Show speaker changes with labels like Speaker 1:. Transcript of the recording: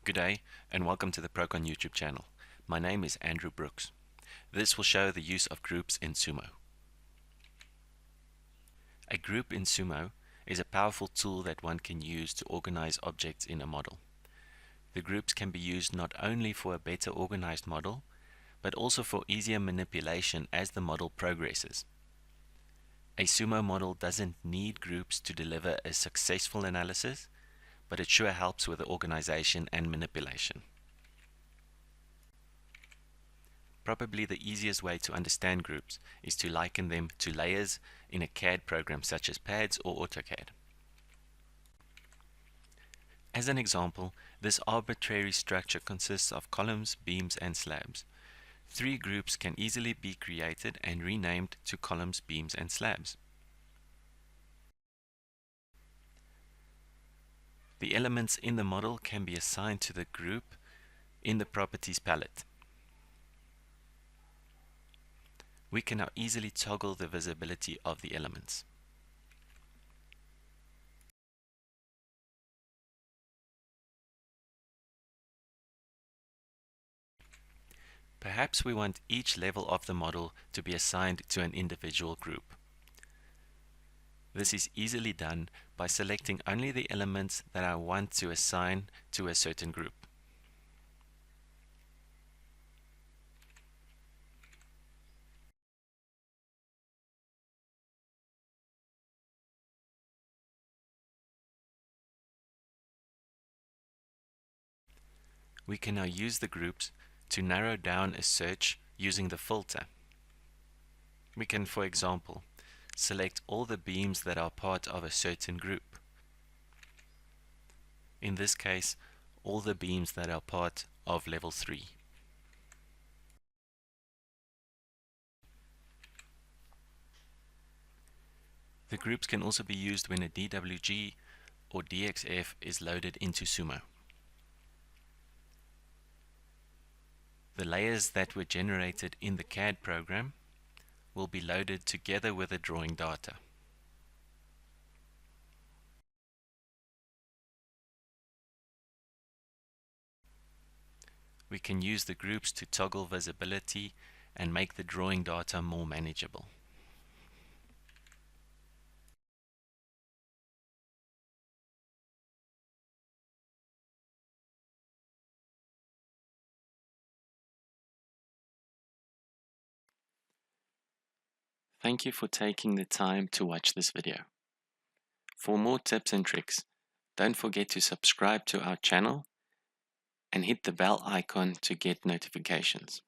Speaker 1: Good day and welcome to the Prokon YouTube channel. My name is Andrew Brooks. This will show the use of groups in Sumo. A group in Sumo is a powerful tool that one can use to organize objects in a model. The groups can be used not only for a better organized model, but also for easier manipulation as the model progresses. A Sumo model doesn't need groups to deliver a successful analysis, but it sure helps with the organization and manipulation. Probably the easiest way to understand groups is to liken them to layers in a CAD program such as PADS or AutoCAD. As an example, this arbitrary structure consists of columns, beams, and slabs. 3 groups can easily be created and renamed to columns, beams, and slabs. The elements in the model can be assigned to the group in the Properties palette. We can now easily toggle the visibility of the elements. Perhaps we want each level of the model to be assigned to an individual group. This is easily done by selecting only the elements that I want to assign to a certain group. We can now use the groups to narrow down a search using the filter. We can, for example, select all the beams that are part of a certain group. In this case, all the beams that are part of level 3. The groups can also be used when a DWG or DXF is loaded into Sumo. The layers that were generated in the CAD program will be loaded together with the drawing data. We can use the groups to toggle visibility and make the drawing data more manageable. Thank you for taking the time to watch this video. For more tips and tricks, don't forget to subscribe to our channel and hit the bell icon to get notifications.